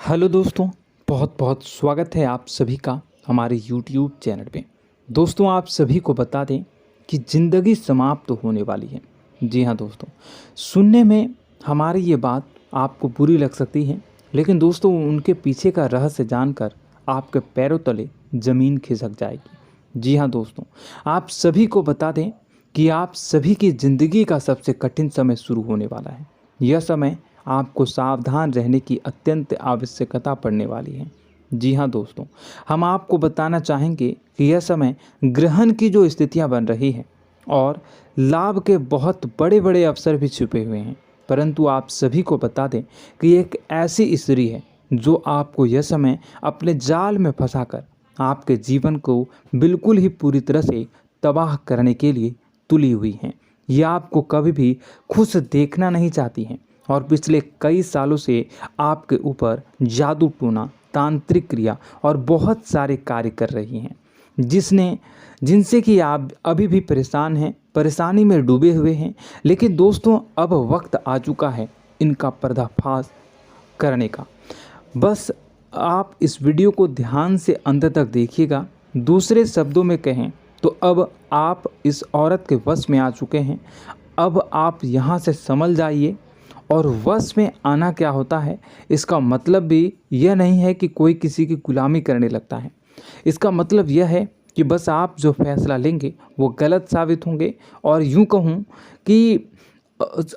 Hello दोस्तों, बहुत बहुत स्वागत है आप सभी का हमारे YouTube चैनल पे। दोस्तों, आप सभी को बता दें कि ज़िंदगी समाप्त होने वाली है। जी हाँ दोस्तों, सुनने में हमारी ये बात आपको बुरी लग सकती है, लेकिन दोस्तों उनके पीछे का रहस्य जानकर आपके पैरों तले ज़मीन खिसक जाएगी। जी हाँ दोस्तों, आप सभी को बता दें कि आप सभी की ज़िंदगी का सबसे कठिन समय शुरू होने वाला है। यह समय आपको सावधान रहने की अत्यंत आवश्यकता पड़ने वाली है। जी हाँ दोस्तों, हम आपको बताना चाहेंगे कि यह समय ग्रहण की जो स्थितियां बन रही हैं और लाभ के बहुत बड़े बड़े अवसर भी छुपे हुए हैं, परंतु आप सभी को बता दें कि एक ऐसी स्त्री है जो आपको यह समय अपने जाल में फंसाकर आपके जीवन को बिल्कुल ही पूरी तरह से तबाह करने के लिए तुली हुई हैं। यह आपको कभी भी खुश देखना नहीं चाहती हैं और पिछले कई सालों से आपके ऊपर जादू टोना, तांत्रिक क्रिया और बहुत सारे कार्य कर रही हैं, जिनसे कि आप अभी भी परेशान हैं, परेशानी में डूबे हुए हैं। लेकिन दोस्तों, अब वक्त आ चुका है इनका पर्दाफाश करने का। बस आप इस वीडियो को ध्यान से अंत तक देखिएगा। दूसरे शब्दों में कहें तो अब आप इस औरत के वश में आ चुके हैं। अब आप यहाँ से संभल जाइए। और वश में आना क्या होता है, इसका मतलब भी यह नहीं है कि कोई किसी की गुलामी करने लगता है। इसका मतलब यह है कि बस आप जो फैसला लेंगे वो गलत साबित होंगे, और यूं कहूं कि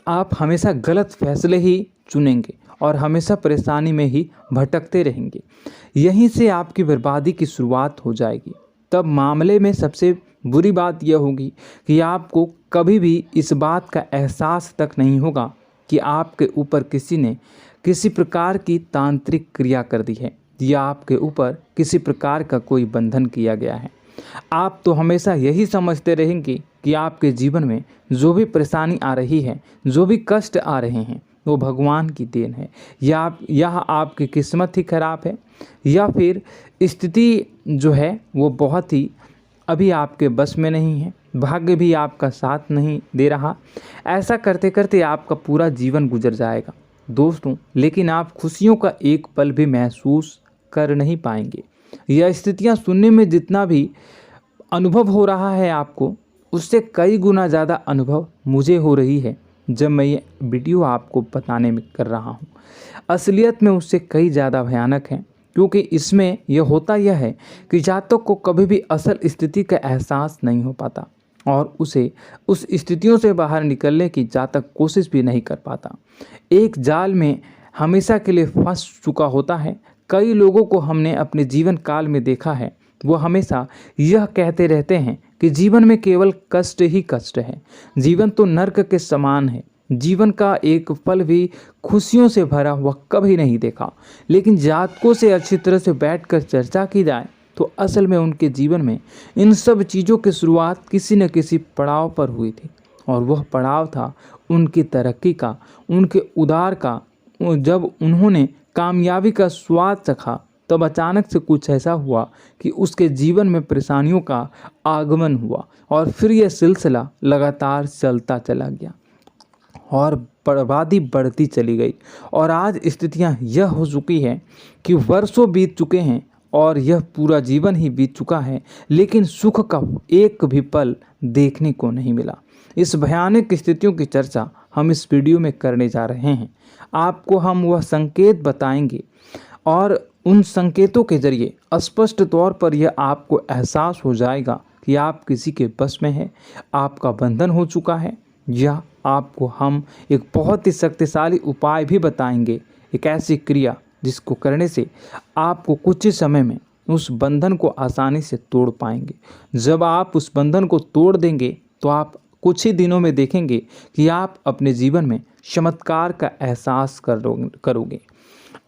आप हमेशा गलत फैसले ही चुनेंगे और हमेशा परेशानी में ही भटकते रहेंगे। यहीं से आपकी बर्बादी की शुरुआत हो जाएगी। तब मामले में सबसे बुरी बात यह होगी कि आपको कभी भी इस बात का एहसास तक नहीं होगा कि आपके ऊपर किसी ने किसी प्रकार की तांत्रिक क्रिया कर दी है या आपके ऊपर किसी प्रकार का कोई बंधन किया गया है। आप तो हमेशा यही समझते रहेंगे कि आपके जीवन में जो भी परेशानी आ रही है, जो भी कष्ट आ रहे हैं, वो भगवान की देन है, या आपकी किस्मत ही खराब है, या फिर स्थिति जो है वो बहुत ही अभी आपके बस में नहीं है, भाग्य भी आपका साथ नहीं दे रहा। ऐसा करते करते आपका पूरा जीवन गुजर जाएगा दोस्तों, लेकिन आप खुशियों का एक पल भी महसूस कर नहीं पाएंगे। यह स्थितियां सुनने में जितना भी अनुभव हो रहा है आपको, उससे कई गुना ज़्यादा अनुभव मुझे हो रही है जब मैं ये वीडियो आपको बताने में कर रहा हूँ। असलियत में उससे कई ज़्यादा भयानक है, क्योंकि इसमें यह होता यह है कि जातक को कभी भी असल स्थिति का एहसास नहीं हो पाता और उसे उस स्थितियों से बाहर निकलने की जातक कोशिश भी नहीं कर पाता। एक जाल में हमेशा के लिए फंस चुका होता है। कई लोगों को हमने अपने जीवन काल में देखा है, वो हमेशा यह कहते रहते हैं कि जीवन में केवल कष्ट ही कष्ट है, जीवन तो नर्क के समान है, जीवन का एक पल भी खुशियों से भरा हुआ कभी नहीं देखा। लेकिन जातकों से अच्छी तरह से बैठकर चर्चा की जाए तो असल में उनके जीवन में इन सब चीज़ों की शुरुआत किसी न किसी पड़ाव पर हुई थी, और वह पड़ाव था उनकी तरक्की का, उनके उदार का। जब उन्होंने कामयाबी का स्वाद चखा, तब अचानक से कुछ ऐसा हुआ कि उसके जीवन में परेशानियों का आगमन हुआ, और फिर यह सिलसिला लगातार चलता चला गया और बर्बादी बढ़ती चली गई। और आज स्थितियां यह हो चुकी है कि वर्षों बीत चुके हैं और यह पूरा जीवन ही बीत चुका है, लेकिन सुख का एक भी पल देखने को नहीं मिला। इस भयानक स्थितियों की चर्चा हम इस वीडियो में करने जा रहे हैं। आपको हम वह संकेत बताएंगे और उन संकेतों के जरिए स्पष्ट तौर पर यह आपको एहसास हो जाएगा कि आप किसी के बस में हैं, आपका बंधन हो चुका है, या आपको हम एक बहुत ही शक्तिशाली उपाय भी बताएंगे, एक ऐसी क्रिया जिसको करने से आपको कुछ ही समय में उस बंधन को आसानी से तोड़ पाएंगे। जब आप उस बंधन को तोड़ देंगे तो आप कुछ ही दिनों में देखेंगे कि आप अपने जीवन में चमत्कार का एहसास करोगे।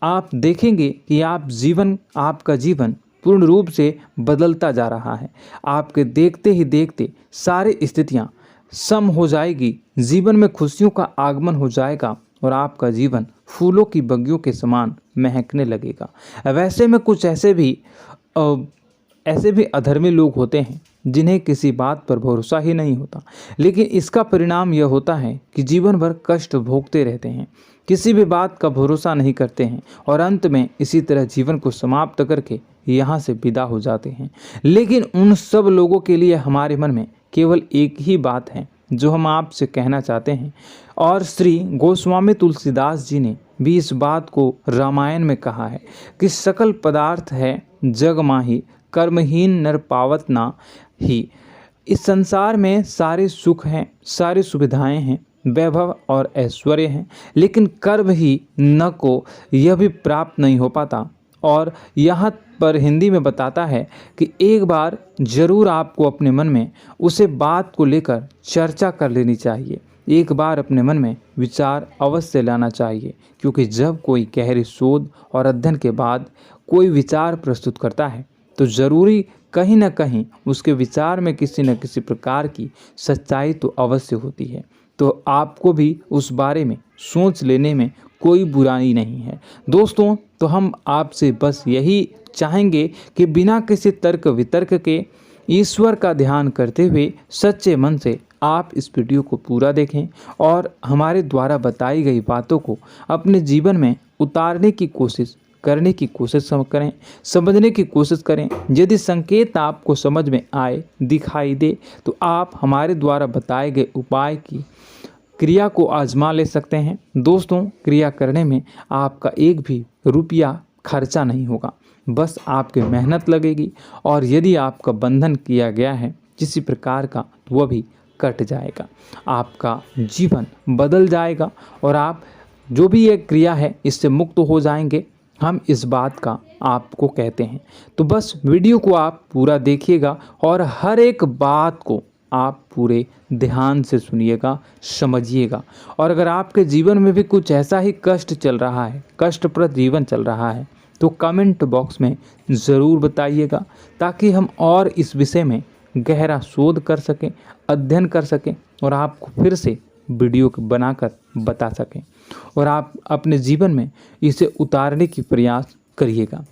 आप देखेंगे कि आपका जीवन पूर्ण रूप से बदलता जा रहा है। आपके देखते ही देखते सारी स्थितियां सम हो जाएगी, जीवन में खुशियों का आगमन हो जाएगा और आपका जीवन फूलों की बगियों के समान महकने लगेगा। वैसे में कुछ ऐसे भी अधर्मी लोग होते हैं जिन्हें किसी बात पर भरोसा ही नहीं होता, लेकिन इसका परिणाम यह होता है कि जीवन भर कष्ट भोगते रहते हैं, किसी भी बात का भरोसा नहीं करते हैं और अंत में इसी तरह जीवन को समाप्त करके यहाँ से विदा हो जाते हैं। लेकिन उन सब लोगों के लिए हमारे मन में केवल एक ही बात है जो हम आपसे कहना चाहते हैं, और श्री गोस्वामी तुलसीदास जी ने भी इस बात को रामायण में कहा है कि सकल पदार्थ है जग माही, कर्महीन नर पावत ना ही। इस संसार में सारे सुख हैं, सारी सुविधाएं हैं, वैभव और ऐश्वर्य हैं, लेकिन कर्म ही न को यह भी प्राप्त नहीं हो पाता। और यहाँ पर हिंदी में बताता है कि एक बार जरूर आपको अपने मन में उसे बात को लेकर चर्चा कर लेनी चाहिए, एक बार अपने मन में विचार अवश्य लाना चाहिए, क्योंकि जब कोई गहरी शोध और अध्ययन के बाद कोई विचार प्रस्तुत करता है तो ज़रूरी कहीं न कहीं उसके विचार में किसी न किसी प्रकार की सच्चाई तो अवश्य होती है। तो आपको भी उस बारे में सोच लेने में कोई बुराई नहीं है। दोस्तों, तो हम आपसे बस यही चाहेंगे कि बिना किसी तर्क वितर्क के ईश्वर का ध्यान करते हुए सच्चे मन से आप इस वीडियो को पूरा देखें और हमारे द्वारा बताई गई बातों को अपने जीवन में उतारने की कोशिश करने की कोशिश करें, समझने की कोशिश करें। यदि संकेत आपको समझ में आए, दिखाई दे, तो आप हमारे द्वारा बताए गए उपाय की क्रिया को आजमा ले सकते हैं। दोस्तों, क्रिया करने में आपका एक भी रुपया खर्चा नहीं होगा, बस आपकी मेहनत लगेगी, और यदि आपका बंधन किया गया है किसी प्रकार का तो वह भी कट जाएगा, आपका जीवन बदल जाएगा और आप जो भी ये क्रिया है इससे मुक्त हो जाएंगे। हम इस बात का आपको कहते हैं। तो बस वीडियो को आप पूरा देखिएगा और हर एक बात को आप पूरे ध्यान से सुनिएगा, समझिएगा। और अगर आपके जीवन में भी कुछ ऐसा ही कष्ट चल रहा है, कष्टप्रद जीवन चल रहा है, तो कमेंट बॉक्स में ज़रूर बताइएगा, ताकि हम और इस विषय में गहरा शोध कर सकें, अध्ययन कर सकें और आपको फिर से वीडियो बनाकर बता सकें और आप अपने जीवन में इसे उतारने की प्रयास करिएगा।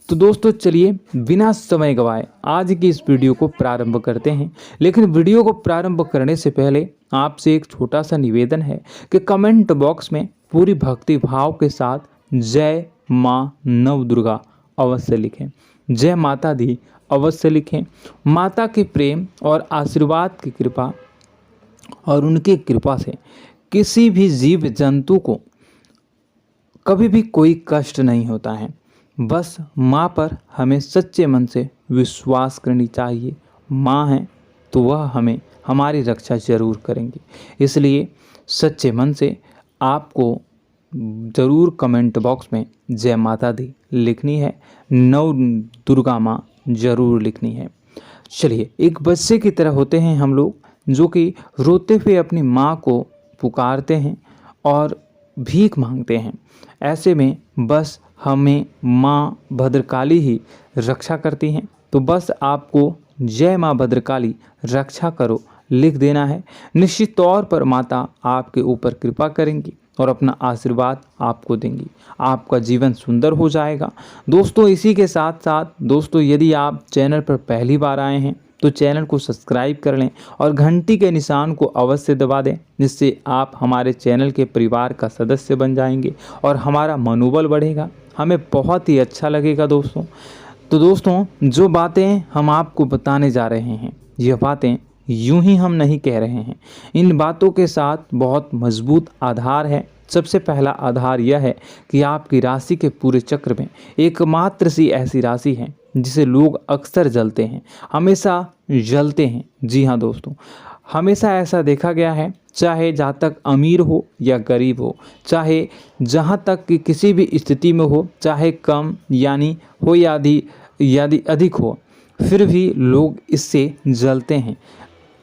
तो दोस्तों, चलिए बिना समय गवाए आज की इस वीडियो को प्रारंभ करते हैं। लेकिन वीडियो को प्रारंभ करने से पहले आपसे एक छोटा सा निवेदन है कि कमेंट बॉक्स में पूरी भक्ति भाव के साथ जय माँ नव दुर्गा अवश्य लिखें, जय माता दी अवश्य लिखें। माता के प्रेम और आशीर्वाद की कृपा और उनकी कृपा से किसी भी जीव जंतु को कभी भी कोई कष्ट नहीं होता है। बस माँ पर हमें सच्चे मन से विश्वास करनी चाहिए। माँ है तो वह हमें हमारी रक्षा जरूर करेंगी, इसलिए सच्चे मन से आपको ज़रूर कमेंट बॉक्स में जय माता दी लिखनी है, नव दुर्गा माँ जरूर लिखनी है। चलिए, एक बच्चे की तरह होते हैं हम लोग, जो कि रोते हुए अपनी माँ को पुकारते हैं और भीख मांगते हैं। ऐसे में बस हमें माँ भद्रकाली ही रक्षा करती हैं। तो बस आपको जय माँ भद्रकाली रक्षा करो लिख देना है। निश्चित तौर पर माता आपके ऊपर कृपा करेंगी और अपना आशीर्वाद आपको देंगी, आपका जीवन सुंदर हो जाएगा। दोस्तों, इसी के साथ साथ दोस्तों, यदि आप चैनल पर पहली बार आए हैं तो चैनल को सब्सक्राइब कर लें और घंटी के निशान को अवश्य दबा दें, जिससे आप हमारे चैनल के परिवार का सदस्य बन जाएंगे और हमारा मनोबल बढ़ेगा, हमें बहुत ही अच्छा लगेगा दोस्तों। तो दोस्तों, जो बातें हम आपको बताने जा रहे हैं, यह बातें यूं ही हम नहीं कह रहे हैं, इन बातों के साथ बहुत मजबूत आधार है। सबसे पहला आधार यह है कि आपकी राशि के पूरे चक्र में एकमात्र सी ऐसी राशि है जिसे लोग अक्सर जलते हैं, हमेशा जलते हैं। जी हाँ दोस्तों, हमेशा ऐसा देखा गया है, चाहे जहाँ तक अमीर हो या गरीब हो, चाहे जहाँ तक कि किसी भी स्थिति में हो, चाहे कम यानी हो या अधिक हो, फिर भी लोग इससे जलते हैं।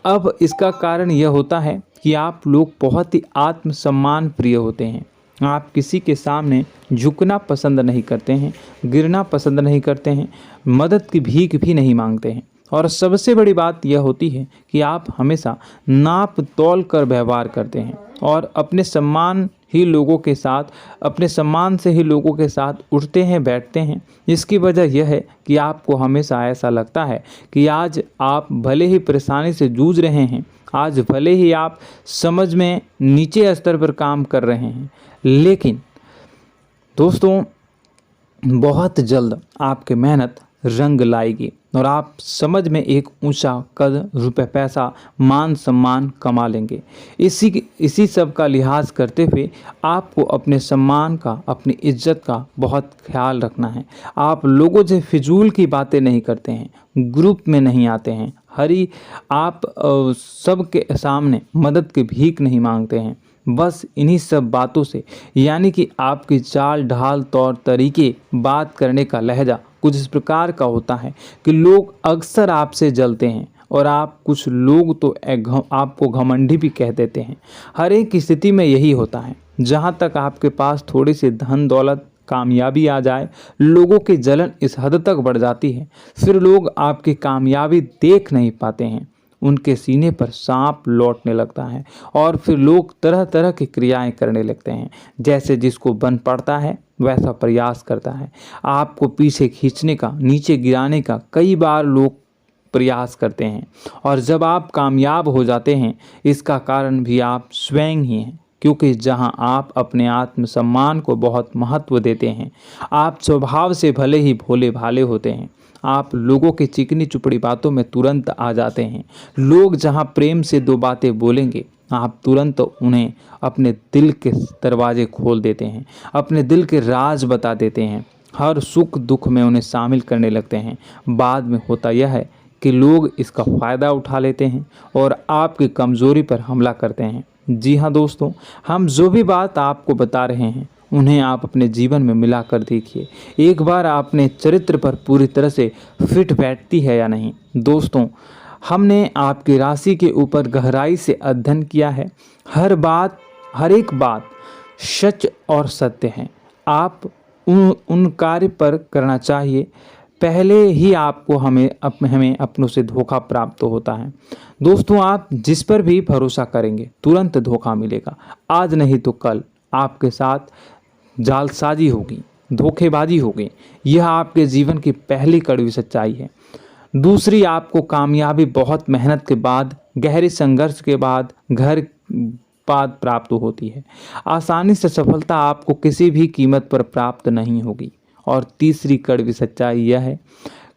अब इसका कारण यह होता है कि आप लोग बहुत ही आत्मसम्मान प्रिय होते हैं। आप किसी के सामने झुकना पसंद नहीं करते हैं, गिरना पसंद नहीं करते हैं, मदद की भीख भी नहीं मांगते हैं। और सबसे बड़ी बात यह होती है कि आप हमेशा नाप तोल कर व्यवहार करते हैं और अपने सम्मान ही लोगों के साथ, अपने सम्मान से ही लोगों के साथ उठते हैं, बैठते हैं। इसकी वजह यह है कि आपको हमेशा ऐसा लगता है कि आज आप भले ही परेशानी से जूझ रहे हैं, आज भले ही आप समझ में नीचे स्तर पर काम कर रहे हैं, लेकिन दोस्तों बहुत जल्द आपकी मेहनत रंग लाएगी और आप समझ में एक ऊंचा कद, रुपए, पैसा, मान सम्मान कमा लेंगे। इसी सब का लिहाज करते हुए आपको अपने सम्मान का, अपनी इज्जत का बहुत ख्याल रखना है। आप लोगों से फिजूल की बातें नहीं करते हैं, ग्रुप में नहीं आते हैं, आप सबके सामने मदद की भीख नहीं मांगते हैं। बस इन्हीं सब बातों से, यानी कि आपकी चाल ढाल, तौर तरीके, बात करने का लहजा कुछ इस प्रकार का होता है कि लोग अक्सर आपसे जलते हैं और कुछ लोग तो आपको घमंडी भी कह देते हैं। हर एक स्थिति में यही होता है। जहाँ तक आपके पास थोड़ी सी धन दौलत, कामयाबी आ जाए, लोगों की जलन इस हद तक बढ़ जाती है, फिर लोग आपकी कामयाबी देख नहीं पाते हैं, उनके सीने पर सांप लौटने लगता है और फिर लोग तरह तरह की क्रियाएं करने लगते हैं। जैसे जिसको बन पड़ता है वैसा प्रयास करता है। आपको पीछे खींचने का, नीचे गिराने का कई बार लोग प्रयास करते हैं और जब आप कामयाब हो जाते हैं, इसका कारण भी आप स्वयं ही हैं। क्योंकि जहां आप अपने आत्मसम्मान को बहुत महत्व देते हैं, आप स्वभाव से भले ही भोले भाले होते हैं, आप लोगों की चिकनी चुपड़ी बातों में तुरंत आ जाते हैं। लोग जहां प्रेम से दो बातें बोलेंगे, आप तुरंत उन्हें अपने दिल के दरवाजे खोल देते हैं, अपने दिल के राज बता देते हैं, हर सुख दुख में उन्हें शामिल करने लगते हैं। बाद में होता यह है कि लोग इसका फ़ायदा उठा लेते हैं और आपकी कमज़ोरी पर हमला करते हैं। जी हाँ दोस्तों, हम जो भी बात आपको बता रहे हैं उन्हें आप अपने जीवन में मिलाकर देखिए। एक बार आपने चरित्र पर पूरी तरह से फिट बैठती है या नहीं। दोस्तों, हमने आपकी राशि के ऊपर गहराई से अध्ययन किया है। हर एक बात सच और सत्य है। आप उन कार्य पर करना चाहिए, पहले ही आपको हमें अपनों से धोखा प्राप्त होता है। दोस्तों, आप जिस पर भी भरोसा करेंगे तुरंत धोखा मिलेगा। आज नहीं तो कल आपके साथ जालसाजी होगी, धोखेबाजी होगी। यह आपके जीवन की पहली कड़वी सच्चाई है। दूसरी, आपको कामयाबी बहुत मेहनत के बाद, गहरे संघर्ष के बाद प्राप्त होती है। आसानी से सफलता आपको किसी भी कीमत पर प्राप्त नहीं होगी। और तीसरी कड़वी सच्चाई यह है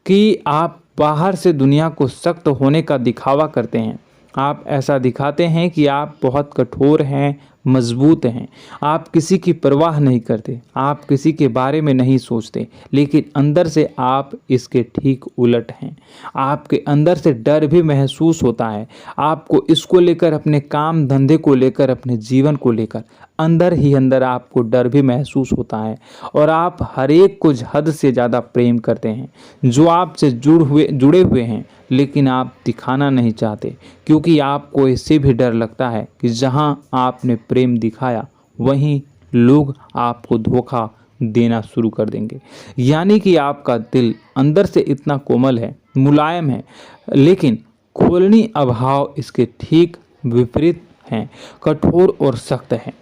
कि आप बाहर से दुनिया को सख्त होने का दिखावा करते हैं। आप ऐसा दिखाते हैं कि आप बहुत कठोर हैं, मजबूत हैं, आप किसी की परवाह नहीं करते, आप किसी के बारे में नहीं सोचते, लेकिन अंदर से आप इसके ठीक उलट हैं। आपके अंदर से डर भी महसूस होता है। आपको इसको लेकर, अपने काम धंधे को लेकर, अपने जीवन को लेकर अंदर ही अंदर आपको डर भी महसूस होता है और आप हर एक को हद से ज़्यादा प्रेम करते हैं, जो आपसे जुड़े हुए हैं, लेकिन आप दिखाना नहीं चाहते, क्योंकि आपको इससे भी डर लगता है कि जहां आपने प्रेम दिखाया वहीं लोग आपको धोखा देना शुरू कर देंगे। यानी कि आपका दिल अंदर से इतना कोमल है, मुलायम है, लेकिन खोलनी अभाव इसके ठीक विपरीत हैं, कठोर और सख्त है।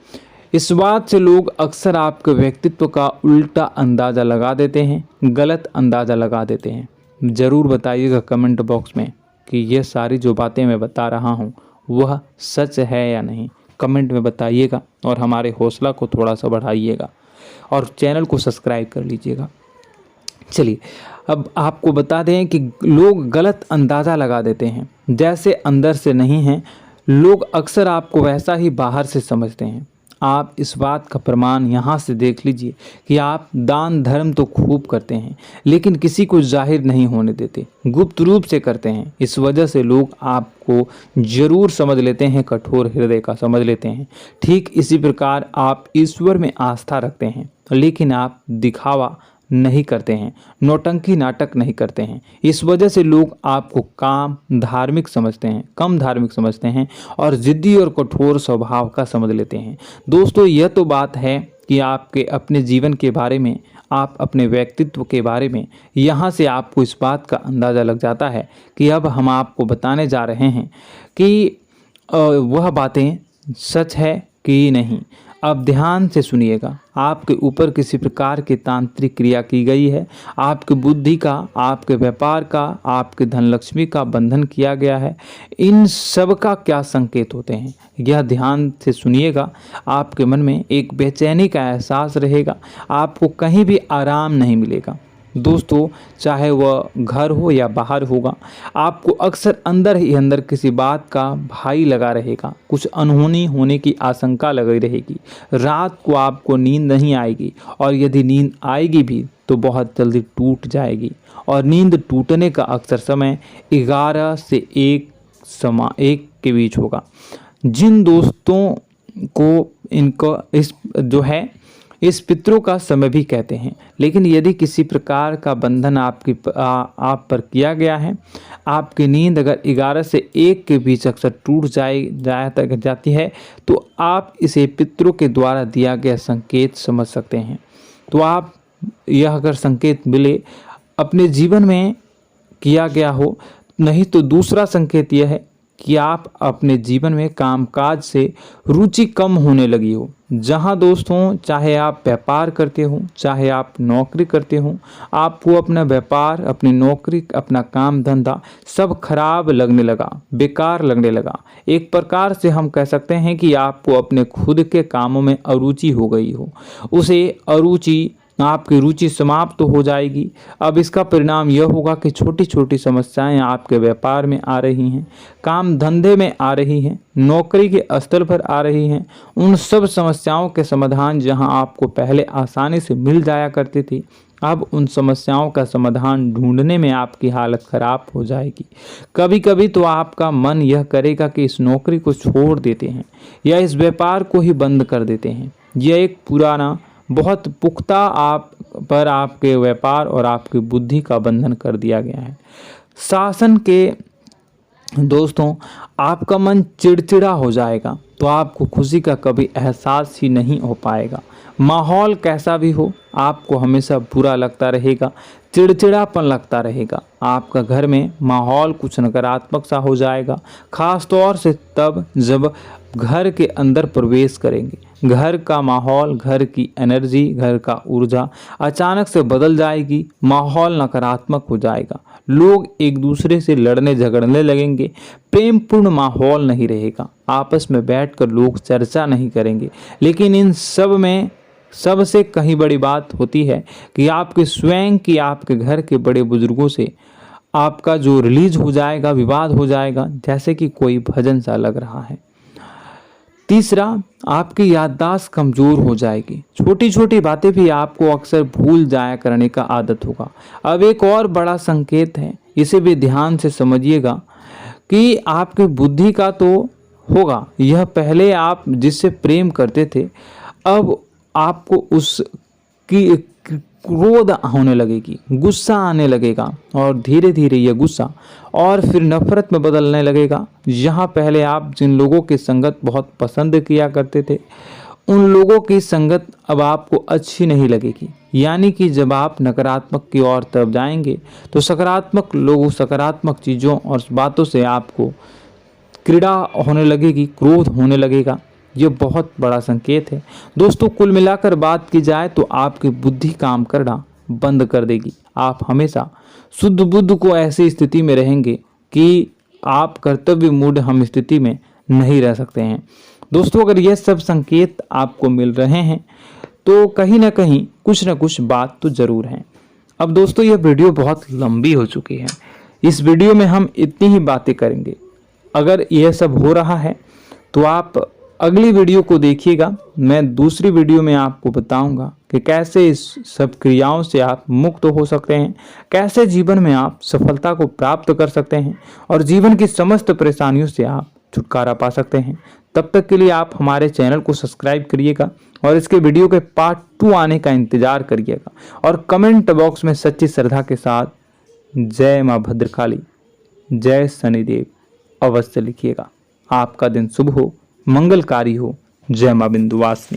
इस बात से लोग अक्सर आपके व्यक्तित्व का उल्टा अंदाज़ा लगा देते हैं, गलत अंदाज़ा लगा देते हैं। ज़रूर बताइएगा कमेंट बॉक्स में कि ये सारी जो बातें मैं बता रहा हूँ वह सच है या नहीं। कमेंट में बताइएगा और हमारे हौसला को थोड़ा सा बढ़ाइएगा और चैनल को सब्सक्राइब कर लीजिएगा। चलिए, अब आपको बता दें कि लोग गलत अंदाज़ा लगा देते हैं। जैसे अंदर से नहीं हैं, लोग अक्सर आपको वैसा ही बाहर से समझते हैं। आप इस बात का प्रमाण यहाँ से देख लीजिए कि आप दान धर्म तो खूब करते हैं, लेकिन किसी को जाहिर नहीं होने देते, गुप्त रूप से करते हैं। इस वजह से लोग आपको जरूर समझ लेते हैं, कठोर हृदय का समझ लेते हैं। ठीक इसी प्रकार आप ईश्वर में आस्था रखते हैं, लेकिन आप दिखावा नहीं करते हैं, नौटंकी नाटक नहीं करते हैं। इस वजह से लोग आपको कम धार्मिक समझते हैं और जिद्दी और कठोर स्वभाव का समझ लेते हैं। दोस्तों, यह तो बात है कि आपके अपने जीवन के बारे में, आप अपने व्यक्तित्व के बारे में, यहाँ से आपको इस बात का अंदाज़ा लग जाता है कि अब हम आपको बताने जा रहे हैं कि वह बातें सच है कि नहीं। अब ध्यान से सुनिएगा। आपके ऊपर किसी प्रकार की तांत्रिक क्रिया की गई है, आपकी बुद्धि का, आपके व्यापार का, आपके धन लक्ष्मी का बंधन किया गया है। इन सब का क्या संकेत होते हैं, यह ध्यान से सुनिएगा। आपके मन में एक बेचैनी का एहसास रहेगा, आपको कहीं भी आराम नहीं मिलेगा। दोस्तों, चाहे वह घर हो या बाहर होगा, आपको अक्सर अंदर ही अंदर किसी बात का भय लगा रहेगा, कुछ अनहोनी होने की आशंका लगी रहेगी। रात को आपको नींद नहीं आएगी, और यदि नींद आएगी भी तो बहुत जल्दी टूट जाएगी। और नींद टूटने का अक्सर समय 11 से 1 के बीच होगा। जिन दोस्तों को इनको इस पितरों का समय भी कहते हैं। लेकिन यदि किसी प्रकार का बंधन आप पर किया गया है, आपकी नींद अगर 11 से 1 के बीच अक्सर टूट जाती है, तो आप इसे पितरों के द्वारा दिया गया संकेत समझ सकते हैं। तो आप यह अगर संकेत मिले अपने जीवन में किया गया हो, नहीं तो दूसरा संकेत यह है कि आप अपने जीवन में कामकाज से रुचि कम होने लगी हो। जहां दोस्तों, चाहे आप व्यापार करते हो, चाहे आप नौकरी करते हो, आपको अपना व्यापार, अपनी नौकरी, अपना काम धंधा सब खराब लगने लगा, बेकार लगने लगा। एक प्रकार से हम कह सकते हैं कि आपको अपने खुद के कामों में अरुचि हो गई हो। उसे अरुचि, आपकी रुचि समाप्त हो जाएगी। अब इसका परिणाम यह होगा कि छोटी छोटी समस्याएं आपके व्यापार में आ रही हैं, काम धंधे में आ रही हैं, नौकरी के स्तर पर आ रही हैं। उन सब समस्याओं के समाधान जहां आपको पहले आसानी से मिल जाया करती थी, अब उन समस्याओं का समाधान ढूंढने में आपकी हालत खराब हो जाएगी। कभी कभी तो आपका मन यह करेगा कि इस नौकरी को छोड़ देते हैं या इस व्यापार को ही बंद कर देते हैं। यह एक पुराना, बहुत पुख्ता आप पर आपके व्यापार और आपकी बुद्धि का बंधन कर दिया गया है। शासन के दोस्तों, आपका मन चिड़चिड़ा हो जाएगा, तो आपको खुशी का कभी एहसास ही नहीं हो पाएगा। माहौल कैसा भी हो, आपको हमेशा बुरा लगता रहेगा, चिड़चिड़ापन लगता रहेगा। आपका घर में माहौल कुछ नकारात्मक सा हो जाएगा, खास तौर से तब जब घर के अंदर प्रवेश करेंगे। घर का माहौल, घर की एनर्जी, घर का ऊर्जा अचानक से बदल जाएगी, माहौल नकारात्मक हो जाएगा। लोग एक दूसरे से लड़ने झगड़ने लगेंगे, प्रेम पूर्ण माहौल नहीं रहेगा, आपस में बैठकर लोग चर्चा नहीं करेंगे। लेकिन इन सब में सबसे कहीं बड़ी बात होती है कि आपके स्वयं की, आपके घर के बड़े बुजुर्गों से आपका जो रिलीज हो जाएगा, विवाद हो जाएगा, जैसे कि कोई भजन सा लग रहा है। तीसरा, आपकी याददाश्त कमज़ोर हो जाएगी, छोटी छोटी बातें भी आपको अक्सर भूल जाया करने का आदत होगा। अब एक और बड़ा संकेत है, इसे भी ध्यान से समझिएगा कि आपकी बुद्धि का तो होगा, यह पहले आप जिससे प्रेम करते थे, अब आपको उसकी क्रोध होने लगेगी, गुस्सा आने लगेगा, और धीरे धीरे यह गुस्सा और फिर नफरत में बदलने लगेगा। यहाँ पहले आप जिन लोगों की संगत बहुत पसंद किया करते थे, उन लोगों की संगत अब आपको अच्छी नहीं लगेगी। यानी कि जब आप नकारात्मक की ओर तरफ जाएंगे, तो सकारात्मक लोगों, सकारात्मक चीज़ों और बातों से आपको क्रीड़ा होने लगेगी, क्रोध होने लगेगा। ये बहुत बड़ा संकेत है दोस्तों। कुल मिलाकर बात की जाए तो आपकी बुद्धि काम करना बंद कर देगी। आप हमेशा शुद्ध बुद्ध को ऐसी स्थिति में रहेंगे कि आप कर्तव्य मूढ़ हम स्थिति में नहीं रह सकते हैं। दोस्तों, अगर ये सब संकेत आपको मिल रहे हैं तो कहीं ना कहीं कुछ ना कुछ बात तो ज़रूर है। अब दोस्तों, यह वीडियो बहुत लंबी हो चुकी है, इस वीडियो में हम इतनी ही बातें करेंगे। अगर यह सब हो रहा है तो आप अगली वीडियो को देखिएगा। मैं दूसरी वीडियो में आपको बताऊंगा कि कैसे इस सब क्रियाओं से आप मुक्त हो सकते हैं, कैसे जीवन में आप सफलता को प्राप्त कर सकते हैं और जीवन की समस्त परेशानियों से आप छुटकारा पा सकते हैं। तब तक के लिए आप हमारे चैनल को सब्सक्राइब करिएगा और इसके वीडियो के पार्ट 2 आने का इंतजार करिएगा। और कमेंट बॉक्स में सच्ची श्रद्धा के साथ जय माँ भद्रकाली, जय शनिदेव अवश्य लिखिएगा। आपका दिन शुभ हो, मंगलकारी हो। जय माँ विंध्यवासिनी।